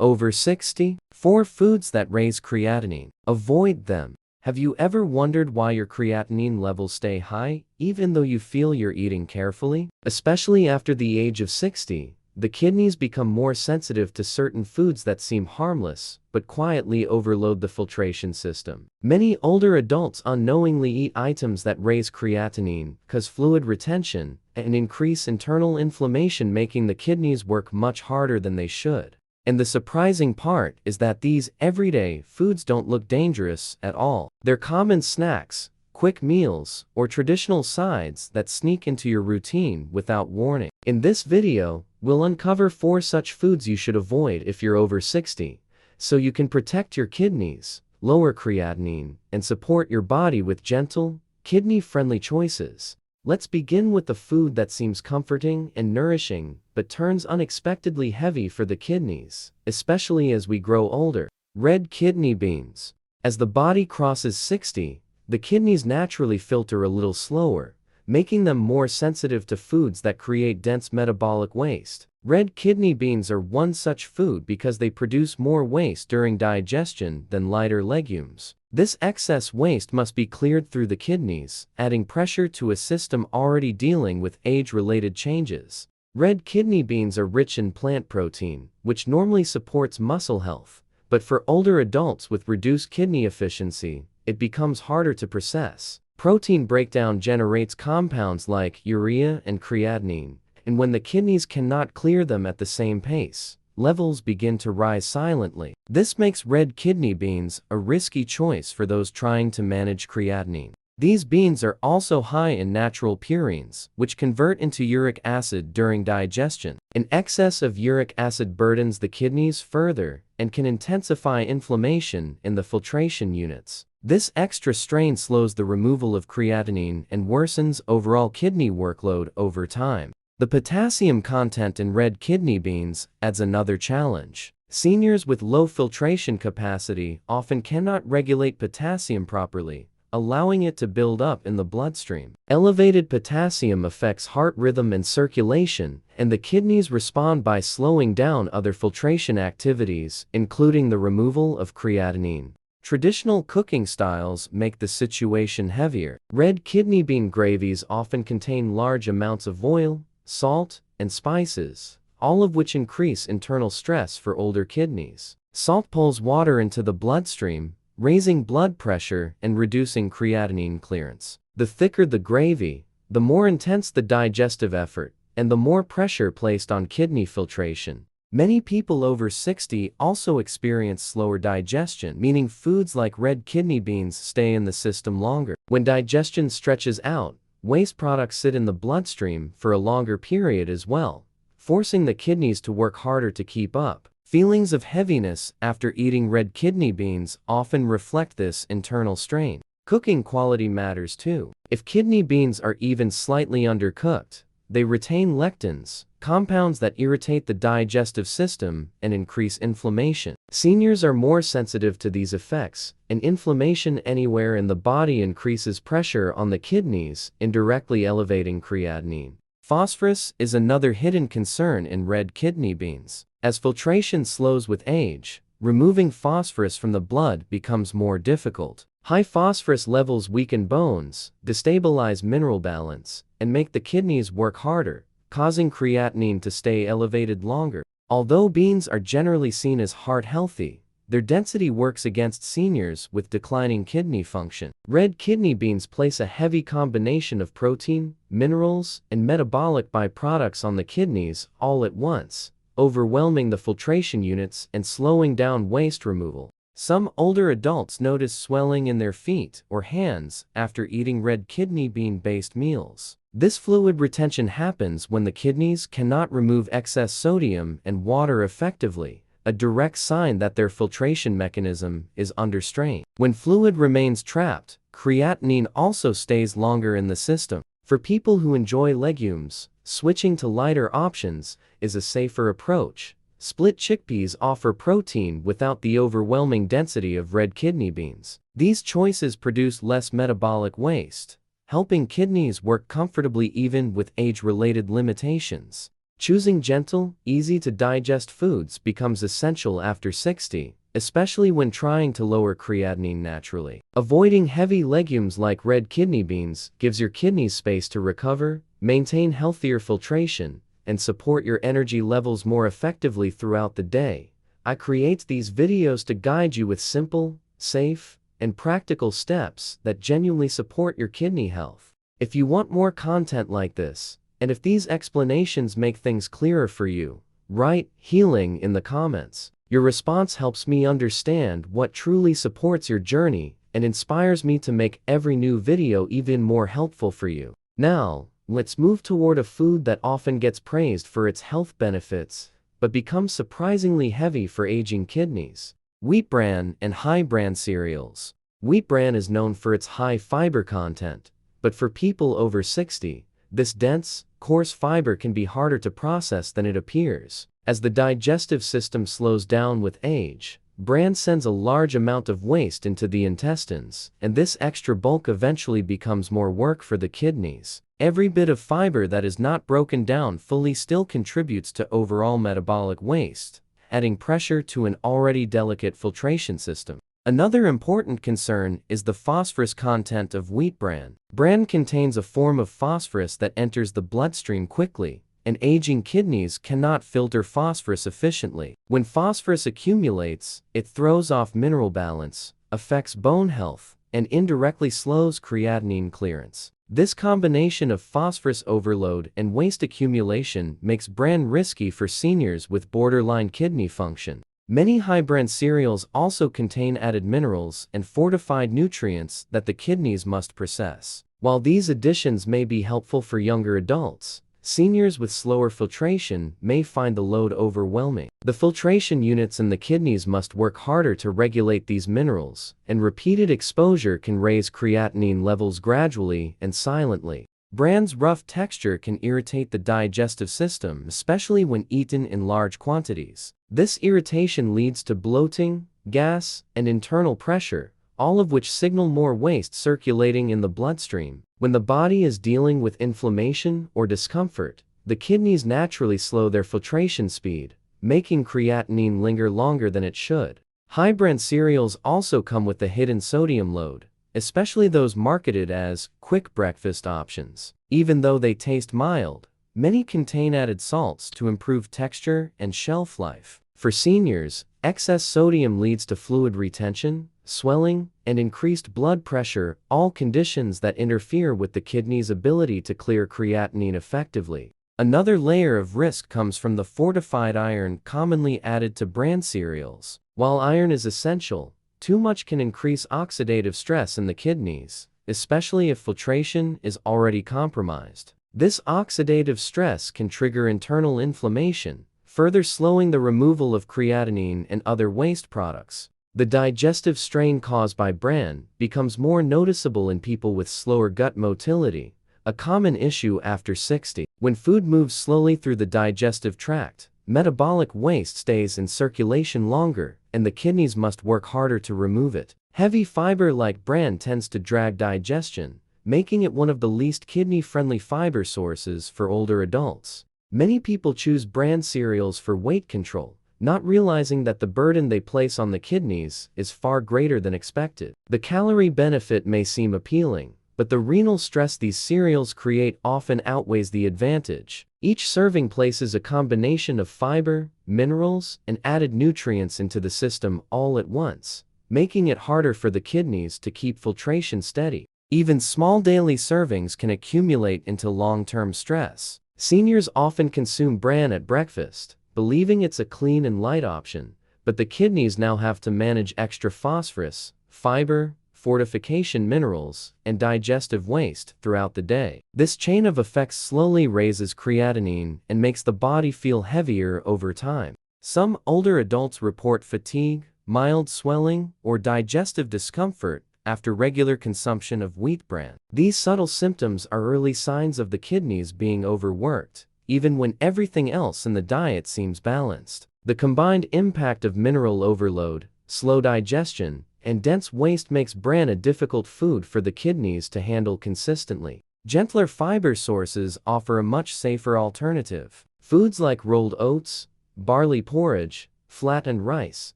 Over 60? 4 foods that raise creatinine. Avoid them. Have you ever wondered why your creatinine levels stay high, even though you feel you're eating carefully? Especially after the age of 60, the kidneys become more sensitive to certain foods that seem harmless, but quietly overload the filtration system. Many older adults unknowingly eat items that raise creatinine, cause fluid retention, and increase internal inflammation, making the kidneys work much harder than they should. And the surprising part is that these everyday foods don't look dangerous at all. They're common snacks, quick meals, or traditional sides that sneak into your routine without warning. In this video, we'll uncover 4 such foods you should avoid if you're over 60, so you can protect your kidneys, lower creatinine, and support your body with gentle, kidney-friendly choices. Let's begin with the food that seems comforting and nourishing, but turns unexpectedly heavy for the kidneys, especially as we grow older. Red kidney beans. As the body crosses 60, the kidneys naturally filter a little slower, making them more sensitive to foods that create dense metabolic waste. Red kidney beans are one such food because they produce more waste during digestion than lighter legumes. This excess waste must be cleared through the kidneys, adding pressure to a system already dealing with age-related changes. Red kidney beans are rich in plant protein, which normally supports muscle health, but for older adults with reduced kidney efficiency, it becomes harder to process. Protein breakdown generates compounds like urea and creatinine, and when the kidneys cannot clear them at the same pace, levels begin to rise silently. This makes red kidney beans a risky choice for those trying to manage creatinine. These beans are also high in natural purines, which convert into uric acid during digestion. An excess of uric acid burdens the kidneys further and can intensify inflammation in the filtration units. This extra strain slows the removal of creatinine and worsens overall kidney workload over time. The potassium content in red kidney beans adds another challenge. Seniors with low filtration capacity often cannot regulate potassium properly, allowing it to build up in the bloodstream. Elevated potassium affects heart rhythm and circulation, and the kidneys respond by slowing down other filtration activities, including the removal of creatinine. Traditional cooking styles make the situation heavier. Red kidney bean gravies often contain large amounts of oil, salt, and spices, all of which increase internal stress for older kidneys. Salt pulls water into the bloodstream, raising blood pressure and reducing creatinine clearance. The thicker the gravy, the more intense the digestive effort, and the more pressure placed on kidney filtration. Many people over 60 also experience slower digestion, meaning foods like red kidney beans stay in the system longer. When digestion stretches out, waste products sit in the bloodstream for a longer period as well, forcing the kidneys to work harder to keep up. Feelings of heaviness after eating red kidney beans often reflect this internal strain. Cooking quality matters too. If kidney beans are even slightly undercooked, they retain lectins, compounds that irritate the digestive system and increase inflammation. Seniors are more sensitive to these effects, and inflammation anywhere in the body increases pressure on the kidneys, indirectly elevating creatinine. Phosphorus is another hidden concern in red kidney beans. As filtration slows with age, removing phosphorus from the blood becomes more difficult. High phosphorus levels weaken bones, destabilize mineral balance, and make the kidneys work harder, causing creatinine to stay elevated longer. Although beans are generally seen as heart-healthy, their density works against seniors with declining kidney function. Red kidney beans place a heavy combination of protein, minerals, and metabolic byproducts on the kidneys all at once, overwhelming the filtration units and slowing down waste removal. Some older adults notice swelling in their feet or hands after eating red kidney bean-based meals. This fluid retention happens when the kidneys cannot remove excess sodium and water effectively, a direct sign that their filtration mechanism is under strain. When fluid remains trapped, creatinine also stays longer in the system. For people who enjoy legumes, switching to lighter options is a safer approach. Split chickpeas offer protein without the overwhelming density of red kidney beans. These choices produce less metabolic waste, helping kidneys work comfortably even with age-related limitations. Choosing gentle, easy-to-digest foods becomes essential after 60, especially when trying to lower creatinine naturally. Avoiding heavy legumes like red kidney beans gives your kidneys space to recover, maintain healthier filtration, and support your energy levels more effectively throughout the day. I create these videos to guide you with simple, safe, and practical steps that genuinely support your kidney health. If you want more content like this, and if these explanations make things clearer for you, write "healing" in the comments. Your response helps me understand what truly supports your journey and inspires me to make every new video even more helpful for you. Now, let's move toward a food that often gets praised for its health benefits, but becomes surprisingly heavy for aging kidneys. Wheat bran and high bran cereals. Wheat bran is known for its high fiber content, but for people over 60, this dense, coarse fiber can be harder to process than it appears. As the digestive system slows down with age, bran sends a large amount of waste into the intestines, and this extra bulk eventually becomes more work for the kidneys. Every bit of fiber that is not broken down fully still contributes to overall metabolic waste, adding pressure to an already delicate filtration system. Another important concern is the phosphorus content of wheat bran. Bran contains a form of phosphorus that enters the bloodstream quickly, and aging kidneys cannot filter phosphorus efficiently. When phosphorus accumulates, it throws off mineral balance, affects bone health, and indirectly slows creatinine clearance. This combination of phosphorus overload and waste accumulation makes bran risky for seniors with borderline kidney function. Many high-bran cereals also contain added minerals and fortified nutrients that the kidneys must process. While these additions may be helpful for younger adults, seniors with slower filtration may find the load overwhelming. The filtration units in the kidneys must work harder to regulate these minerals, and repeated exposure can raise creatinine levels gradually and silently. Bran's rough texture can irritate the digestive system, especially when eaten in large quantities. This irritation leads to bloating, gas, and internal pressure, all of which signal more waste circulating in the bloodstream. When the body is dealing with inflammation or discomfort, the kidneys naturally slow their filtration speed, making creatinine linger longer than it should. High-bran cereals also come with a hidden sodium load, especially those marketed as quick breakfast options. Even though they taste mild, many contain added salts to improve texture and shelf life. For seniors, excess sodium leads to fluid retention, swelling, and increased blood pressure, all conditions that interfere with the kidney's ability to clear creatinine effectively. Another layer of risk comes from the fortified iron commonly added to bran cereals. While iron is essential, too much can increase oxidative stress in the kidneys, especially if filtration is already compromised. This oxidative stress can trigger internal inflammation, further slowing the removal of creatinine and other waste products. The digestive strain caused by bran becomes more noticeable in people with slower gut motility, a common issue after 60. When food moves slowly through the digestive tract, metabolic waste stays in circulation longer, and the kidneys must work harder to remove it. Heavy fiber like bran tends to drag digestion, making it one of the least kidney-friendly fiber sources for older adults. Many people choose bran cereals for weight control, not realizing that the burden they place on the kidneys is far greater than expected. The calorie benefit may seem appealing, but the renal stress these cereals create often outweighs the advantage. Each serving places a combination of fiber, minerals, and added nutrients into the system all at once, making it harder for the kidneys to keep filtration steady. Even small daily servings can accumulate into long-term stress. Seniors often consume bran at breakfast, believing it's a clean and light option, but the kidneys now have to manage extra phosphorus, fiber, fortification minerals, and digestive waste throughout the day. This chain of effects slowly raises creatinine and makes the body feel heavier over time. Some older adults report fatigue, mild swelling, or digestive discomfort after regular consumption of wheat bran. These subtle symptoms are early signs of the kidneys being overworked, even when everything else in the diet seems balanced. The combined impact of mineral overload, slow digestion, and dense waste makes bran a difficult food for the kidneys to handle consistently. Gentler fiber sources offer a much safer alternative. Foods like rolled oats, barley porridge, flattened rice,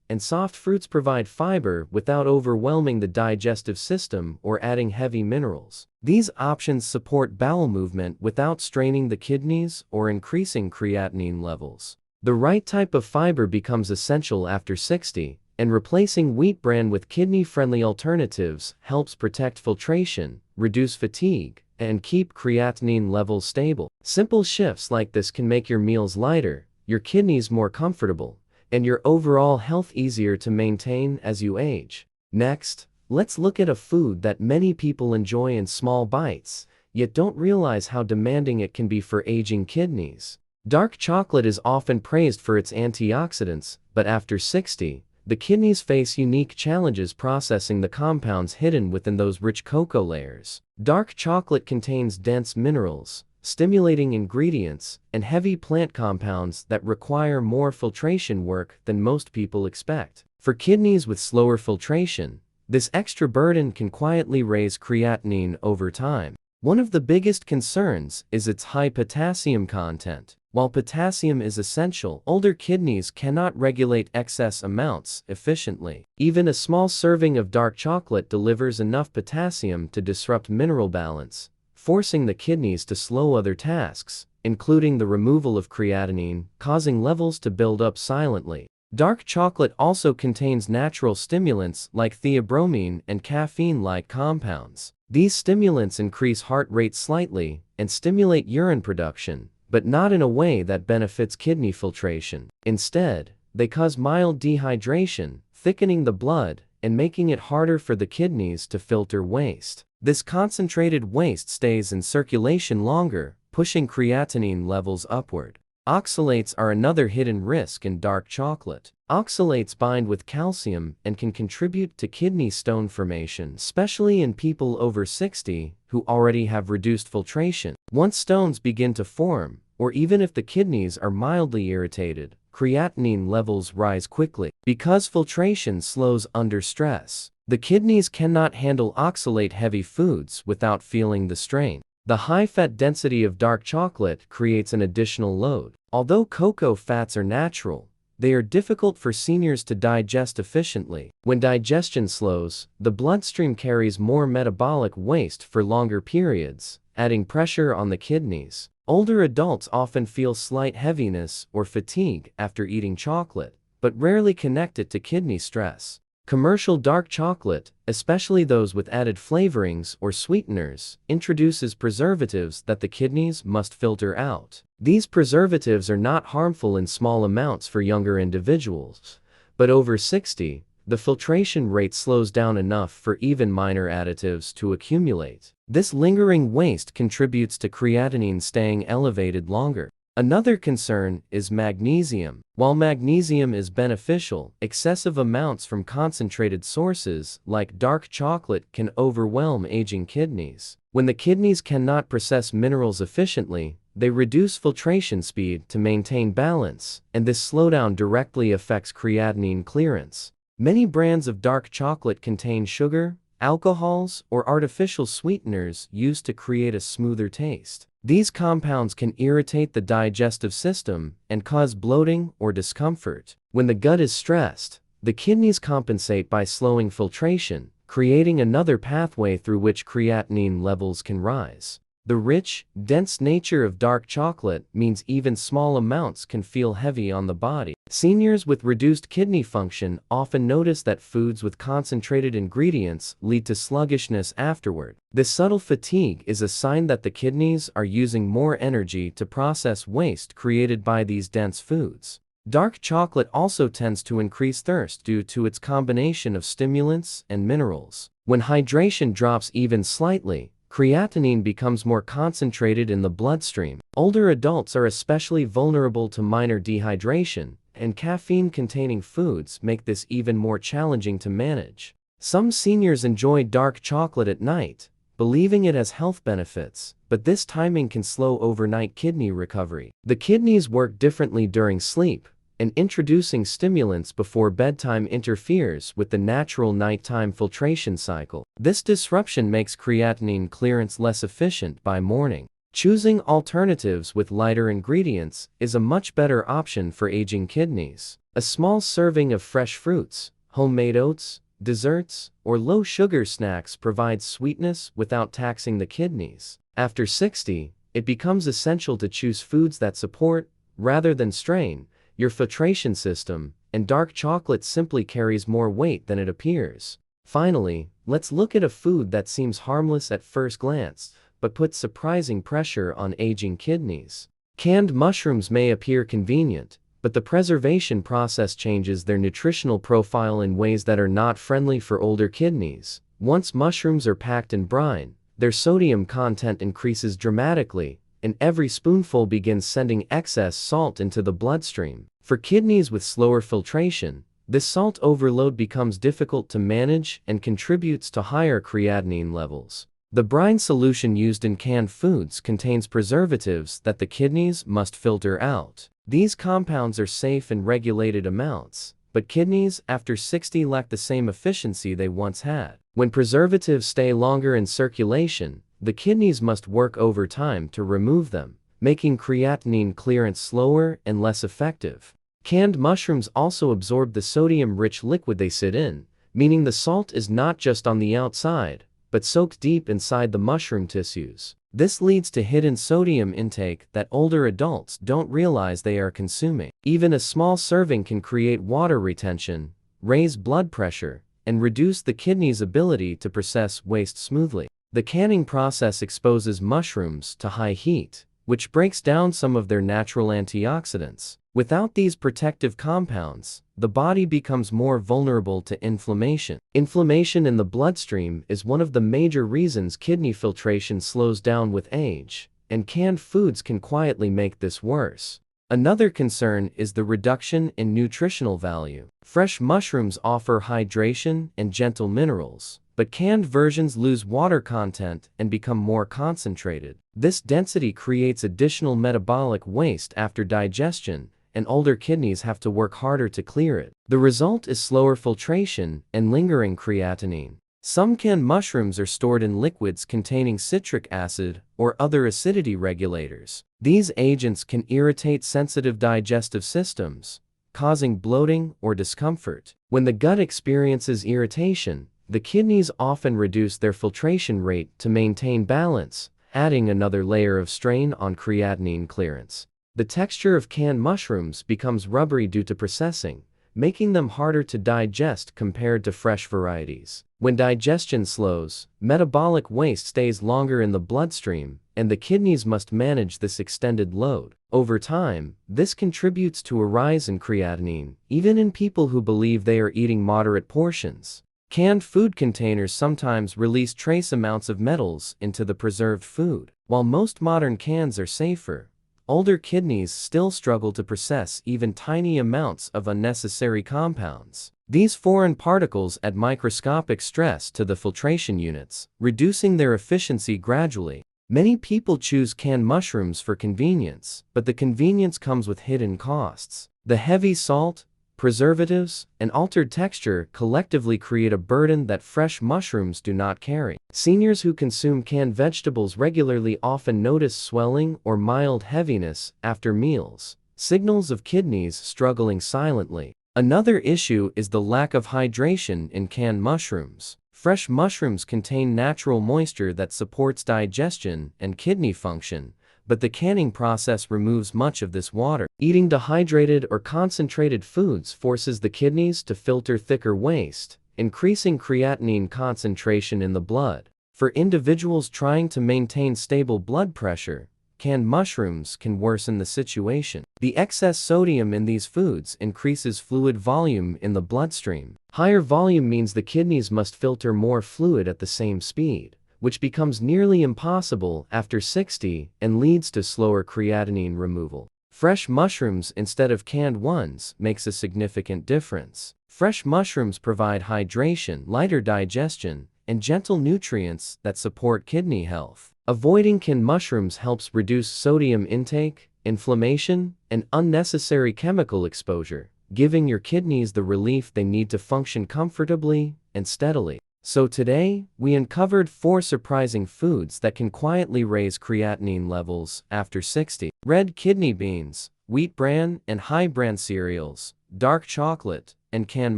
and soft fruits provide fiber without overwhelming the digestive system or adding heavy minerals. These options support bowel movement without straining the kidneys or increasing creatinine levels. The right type of fiber becomes essential after 60, and replacing wheat bran with kidney-friendly alternatives helps protect filtration, reduce fatigue, and keep creatinine levels stable. Simple shifts like this can make your meals lighter, your kidneys more comfortable, and your overall health easier to maintain as you age. Next, let's look at a food that many people enjoy in small bites, yet don't realize how demanding it can be for aging kidneys. Dark chocolate is often praised for its antioxidants, but after 60, the kidneys face unique challenges processing the compounds hidden within those rich cocoa layers. Dark chocolate contains dense minerals, stimulating ingredients, and heavy plant compounds that require more filtration work than most people expect. For kidneys with slower filtration, this extra burden can quietly raise creatinine over time. One of the biggest concerns is its high potassium content. While potassium is essential, older kidneys cannot regulate excess amounts efficiently. Even a small serving of dark chocolate delivers enough potassium to disrupt mineral balance, forcing the kidneys to slow other tasks, including the removal of creatinine, causing levels to build up silently. Dark chocolate also contains natural stimulants like theobromine and caffeine-like compounds. These stimulants increase heart rate slightly and stimulate urine production, but not in a way that benefits kidney filtration. Instead, they cause mild dehydration, thickening the blood and making it harder for the kidneys to filter waste. This concentrated waste stays in circulation longer, pushing creatinine levels upward. Oxalates are another hidden risk in dark chocolate. Oxalates bind with calcium and can contribute to kidney stone formation, especially in people over 60 who already have reduced filtration. Once stones begin to form, or even if the kidneys are mildly irritated, creatinine levels rise quickly. Because filtration slows under stress, the kidneys cannot handle oxalate-heavy foods without feeling the strain. The high fat density of dark chocolate creates an additional load. Although cocoa fats are natural, they are difficult for seniors to digest efficiently. When digestion slows, the bloodstream carries more metabolic waste for longer periods, adding pressure on the kidneys. Older adults often feel slight heaviness or fatigue after eating chocolate, but rarely connect it to kidney stress. Commercial dark chocolate, especially those with added flavorings or sweeteners, introduces preservatives that the kidneys must filter out. These preservatives are not harmful in small amounts for younger individuals, but over 60, the filtration rate slows down enough for even minor additives to accumulate. This lingering waste contributes to creatinine staying elevated longer. Another concern is magnesium. While magnesium is beneficial, excessive amounts from concentrated sources like dark chocolate can overwhelm aging kidneys. When the kidneys cannot process minerals efficiently, they reduce filtration speed to maintain balance, and this slowdown directly affects creatinine clearance. Many brands of dark chocolate contain sugar, alcohols, or artificial sweeteners used to create a smoother taste. These compounds can irritate the digestive system and cause bloating or discomfort. When the gut is stressed, the kidneys compensate by slowing filtration, creating another pathway through which creatinine levels can rise. The rich, dense nature of dark chocolate means even small amounts can feel heavy on the body. Seniors with reduced kidney function often notice that foods with concentrated ingredients lead to sluggishness afterward. This subtle fatigue is a sign that the kidneys are using more energy to process waste created by these dense foods. Dark chocolate also tends to increase thirst due to its combination of stimulants and minerals. When hydration drops even slightly, creatinine becomes more concentrated in the bloodstream. Older adults are especially vulnerable to minor dehydration, and caffeine-containing foods make this even more challenging to manage. Some seniors enjoy dark chocolate at night, believing it has health benefits, but this timing can slow overnight kidney recovery. The kidneys work differently during sleep, and introducing stimulants before bedtime interferes with the natural nighttime filtration cycle. This disruption makes creatinine clearance less efficient by morning. Choosing alternatives with lighter ingredients is a much better option for aging kidneys. A small serving of fresh fruits, homemade oats, desserts, or low-sugar snacks provides sweetness without taxing the kidneys. After 60, it becomes essential to choose foods that support, rather than strain, your filtration system, and dark chocolate simply carries more weight than it appears. Finally, let's look at a food that seems harmless at first glance, but puts surprising pressure on aging kidneys. Canned mushrooms may appear convenient, but the preservation process changes their nutritional profile in ways that are not friendly for older kidneys. Once mushrooms are packed in brine, their sodium content increases dramatically, and every spoonful begins sending excess salt into the bloodstream. For kidneys with slower filtration, this salt overload becomes difficult to manage and contributes to higher creatinine levels. The brine solution used in canned foods contains preservatives that the kidneys must filter out. These compounds are safe in regulated amounts, but kidneys after 60 lack the same efficiency they once had. When preservatives stay longer in circulation, the kidneys must work overtime to remove them, making creatinine clearance slower and less effective. Canned mushrooms also absorb the sodium-rich liquid they sit in, meaning the salt is not just on the outside, but soaked deep inside the mushroom tissues. This leads to hidden sodium intake that older adults don't realize they are consuming. Even a small serving can create water retention, raise blood pressure, and reduce the kidney's ability to process waste smoothly. The canning process exposes mushrooms to high heat, which breaks down some of their natural antioxidants. Without these protective compounds, the body becomes more vulnerable to inflammation. Inflammation in the bloodstream is one of the major reasons kidney filtration slows down with age, and canned foods can quietly make this worse. Another concern is the reduction in nutritional value. Fresh mushrooms offer hydration and gentle minerals, but canned versions lose water content and become more concentrated. This density creates additional metabolic waste after digestion, and older kidneys have to work harder to clear it. The result is slower filtration and lingering creatinine. Some canned mushrooms are stored in liquids containing citric acid or other acidity regulators. These agents can irritate sensitive digestive systems, causing bloating or discomfort. When the gut experiences irritation, the kidneys often reduce their filtration rate to maintain balance, adding another layer of strain on creatinine clearance. The texture of canned mushrooms becomes rubbery due to processing, making them harder to digest compared to fresh varieties. When digestion slows, metabolic waste stays longer in the bloodstream, and the kidneys must manage this extended load. Over time, this contributes to a rise in creatinine, even in people who believe they are eating moderate portions. Canned food containers sometimes release trace amounts of metals into the preserved food. While most modern cans are safer, older kidneys still struggle to process even tiny amounts of unnecessary compounds. These foreign particles add microscopic stress to the filtration units, reducing their efficiency gradually. Many people choose canned mushrooms for convenience, but the convenience comes with hidden costs. The heavy salt, preservatives, and altered texture collectively create a burden that fresh mushrooms do not carry. Seniors who consume canned vegetables regularly often notice swelling or mild heaviness after meals, signals of kidneys struggling silently. Another issue is the lack of hydration in canned mushrooms. Fresh mushrooms contain natural moisture that supports digestion and kidney function, but the canning process removes much of this water. Eating dehydrated or concentrated foods forces the kidneys to filter thicker waste, increasing creatinine concentration in the blood. For individuals trying to maintain stable blood pressure, canned mushrooms can worsen the situation. The excess sodium in these foods increases fluid volume in the bloodstream. Higher volume means the kidneys must filter more fluid at the same speed, which becomes nearly impossible after 60 and leads to slower creatinine removal. Fresh mushrooms instead of canned ones makes a significant difference. Fresh mushrooms provide hydration, lighter digestion, and gentle nutrients that support kidney health. Avoiding canned mushrooms helps reduce sodium intake, inflammation, and unnecessary chemical exposure, giving your kidneys the relief they need to function comfortably and steadily. So today, we uncovered 4 surprising foods that can quietly raise creatinine levels after 60. Red kidney beans, wheat bran and high bran cereals, dark chocolate, and canned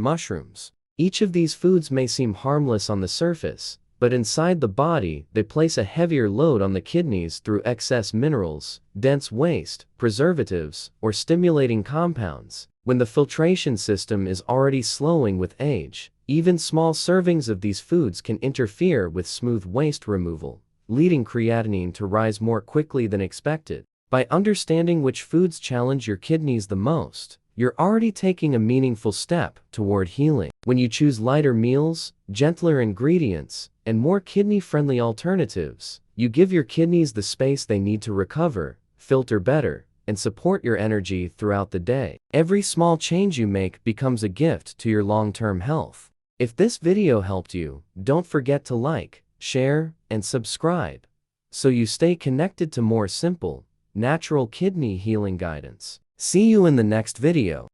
mushrooms. Each of these foods may seem harmless on the surface, but inside the body, they place a heavier load on the kidneys through excess minerals, dense waste, preservatives, or stimulating compounds. When the filtration system is already slowing with age, even small servings of these foods can interfere with smooth waste removal, leading creatinine to rise more quickly than expected. By understanding which foods challenge your kidneys the most, you're already taking a meaningful step toward healing. When you choose lighter meals, gentler ingredients, and more kidney-friendly alternatives, you give your kidneys the space they need to recover, filter better, and support your energy throughout the day. Every small change you make becomes a gift to your long-term health. If this video helped you, don't forget to like, share, and subscribe, so you stay connected to more simple, natural kidney healing guidance. See you in the next video.